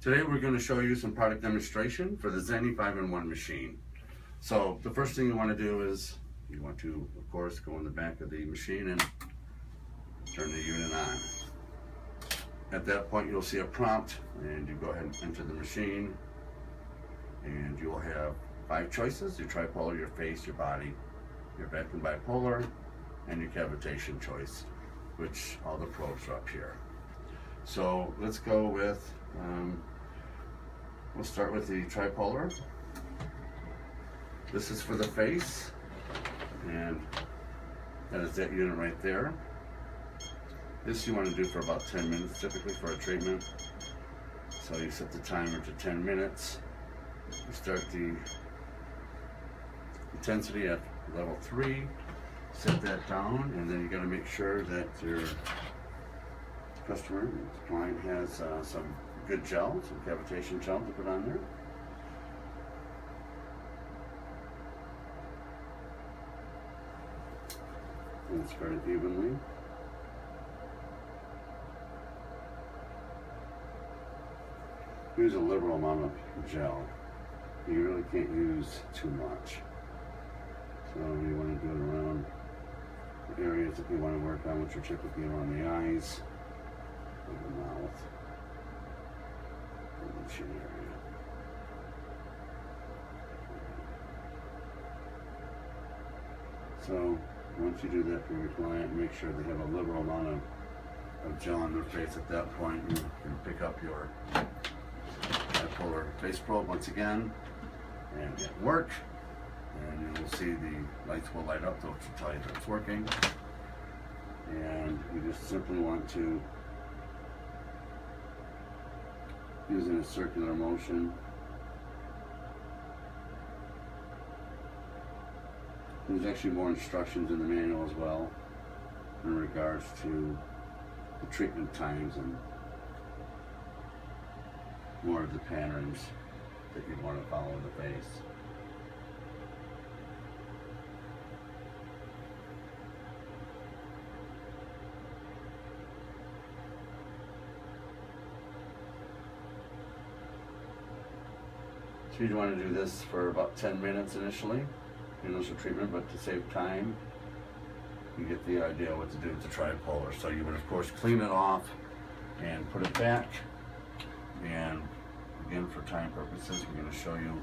Today we're going to show you some product demonstration for the Zenny 5-in-1 machine. So the first thing you want to do is you want to, of course, go in the back of the machine and turn the unit on. At that point you'll see a prompt and you go ahead and enter the machine, and you will have 5 choices: your tripolar, your face, your body, your vacuum bipolar, and your cavitation choice, which all the probes are up here. So let's go with, we'll start with the tripolar. This is for the face, and that is that unit right there. This you want to do for about 10 minutes typically for a treatment. So you set the timer to 10 minutes. You start the intensity at level 3, set that down, and then you got to make sure that your customer, the client, has some good gel, some cavitation gel to put on there. And spread it evenly. Use a liberal amount of gel. You really can't use too much. So you want to do it around the areas that you want to work on, which are typically around the eyes, and the mouth, and the chin area. So once you do that for your client, make sure they have a liberal amount of gel on their face. At that point, you can pick up your bipolar face probe once again and hit work, and you will see the lights will light up, which will tell you that it's working. And you just simply want to use it in a circular motion. There's actually more instructions in the manual as well in regards to the treatment times and more of the patterns that you want to follow in the face. So you want to do this for about 10 minutes initially, initial treatment, but to save time, you get the idea what to do with the tripolar. So you would of course clean it off and put it back. And again, for time purposes, we're going to show you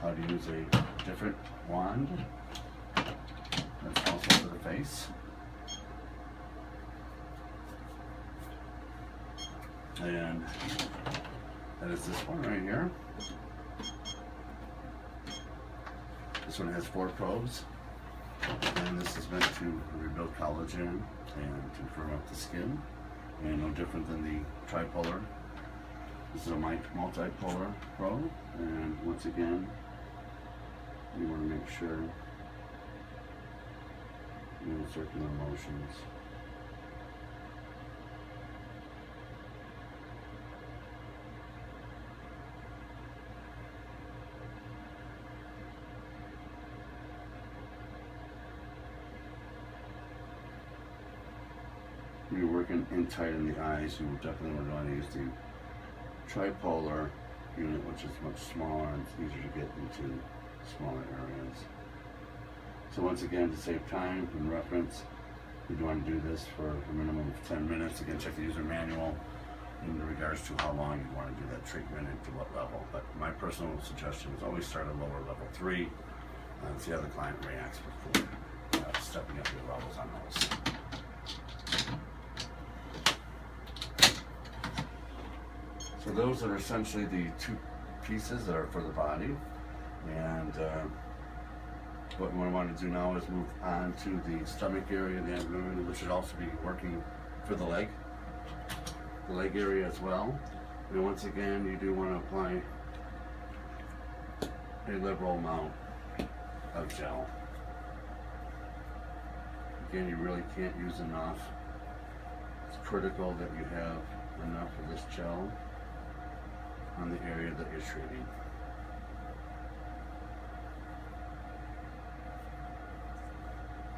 how to use a different wand that's also for the face. And that is this one right here. This one has 4 probes, and this is meant to rebuild collagen and to firm up the skin, and no different than the tripolar. This is a multipolar probe, and once again, you want to make sure you're in circular motions. When you're working in tight in the eyes, you will definitely want to use the tripolar unit, which is much smaller and it's easier to get into smaller areas. So once again, to save time and reference, you want to do this for a minimum of 10 minutes. Again, check the user manual in regards to how long you want to do that treatment and to what level. But my personal suggestion is always start at lower level 3 and see how the client reacts before stepping up your levels on those. So those are essentially the 2 pieces that are for the body, and what we want to do now is move on to the stomach area, the abdomen, which should also be working for the leg area as well. And once again, you do want to apply a liberal amount of gel. Again, you really can't use enough. It's critical that you have enough of this gel on the area that you're treating.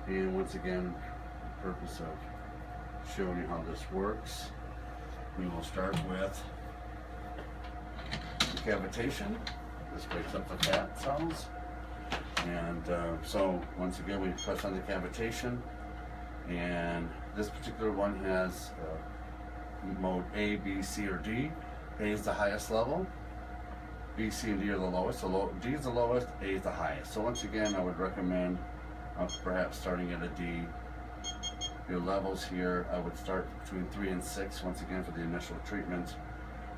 And once again, the purpose of showing you how this works, we will start with cavitation. This breaks up the fat cells. And so once again, we press on the cavitation, and this particular one has mode A, B, C, or D. A is the highest level, B, C, and D are the lowest. So D is the lowest, A is the highest. So once again, I would recommend perhaps starting at a D. Your levels here, I would start between 3 and 6, once again for the initial treatment.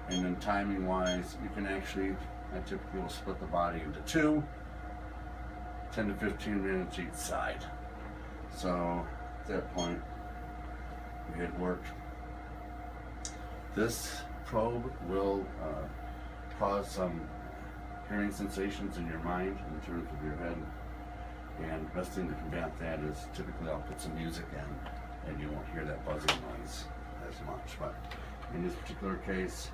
And then timing wise, you can actually, I typically will split the body into 2, 10 to 15 minutes each side. So at that point, we hit work. This probe will cause some hearing sensations in your mind in terms of your head. And the best thing to combat that is typically I'll put some music in and you won't hear that buzzing noise as much. But in this particular case,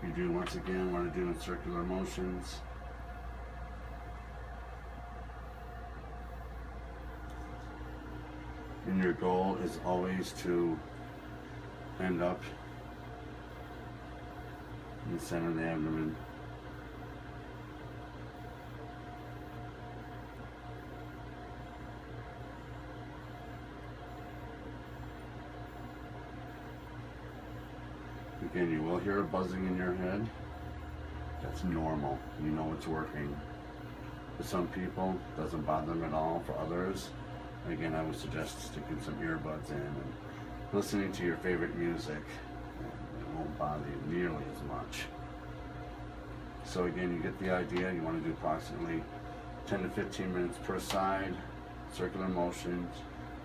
you do once again want to do in circular motions. And your goal is always to end up in the center of the abdomen. Again, you will hear a buzzing in your head. That's normal. You know it's working. For some people, it doesn't bother them at all. For others, again, I would suggest sticking some earbuds in and listening to your favorite music. It won't bother you nearly as much. So again, you get the idea. You want to do approximately 10 to 15 minutes per side, circular motions,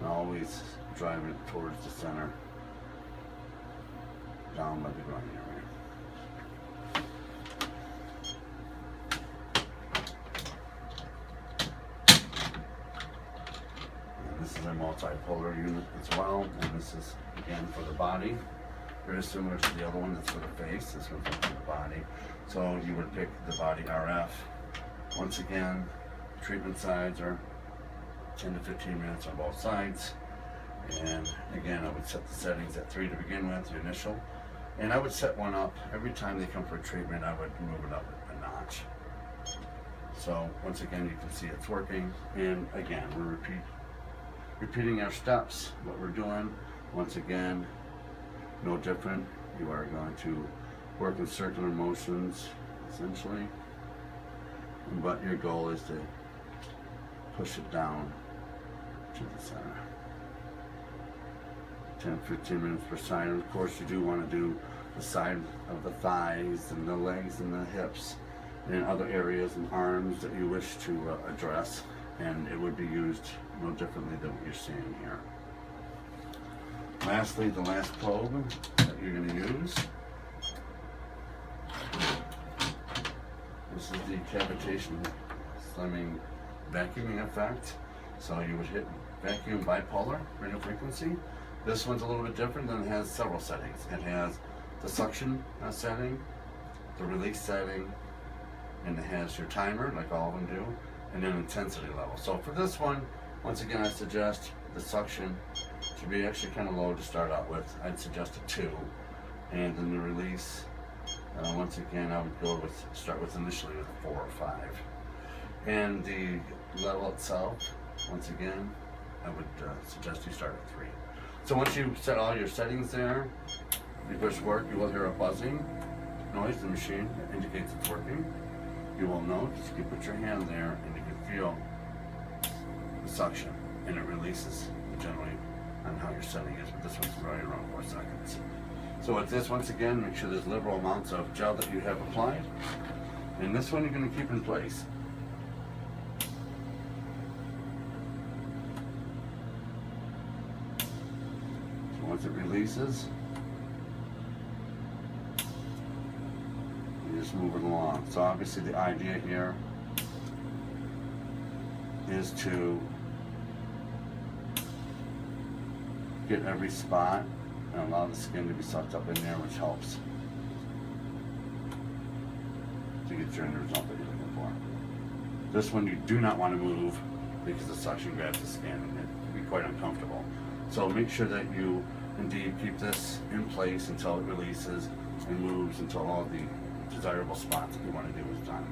and always drive it towards the center, down by the groin area. And this is a multipolar unit as well, and this is again for the body. Very similar to the other one that's for the face. This one's for the body. So you would pick the body RF. Once again, treatment sides are 10 to 15 minutes on both sides. And again, I would set the settings at 3 to begin with, the initial. And I would set one up every time they come for treatment. I would move it up a notch. So once again, you can see it's working. And again, we're repeating our steps, what we're doing. Once again, no different. You are going to work in circular motions, essentially. But your goal is to push it down to the center. 10, 15 minutes per side. And of course, you do want to do the side of the thighs and the legs and the hips and other areas and arms that you wish to address. And it would be used no differently than what you're seeing here. Lastly, the last probe that you're going to use. This is the cavitation slimming vacuuming effect. So you would hit vacuum bipolar radio frequency. This one's a little bit different, and it has several settings. It has the suction setting, the release setting, and it has your timer, like all of them do, and then intensity level. So for this one, once again, I suggest the suction to be actually kind of low to start out with. I'd suggest a 2, and then the release, once again, I would start with initially with a 4 or 5. And the level itself, once again, I would suggest you start at 3. So once you set all your settings there, you push work, you will hear a buzzing noise. The machine indicates it's working. You will note, you put your hand there and you can feel the suction, and it releases generally on how your setting is, but this one's right around 4 seconds. So with this, once again, make sure there's liberal amounts of gel that you have applied. And this one you're going to keep in place. Once it releases, you just move it along. So obviously the idea here is to get every spot and allow the skin to be sucked up in there, which helps to get your end result that you're looking for. This one you do not want to move because the suction grabs the skin and it can be quite uncomfortable. So make sure that you indeed keep this in place until it releases and moves until all the desirable spots that you want to do with time.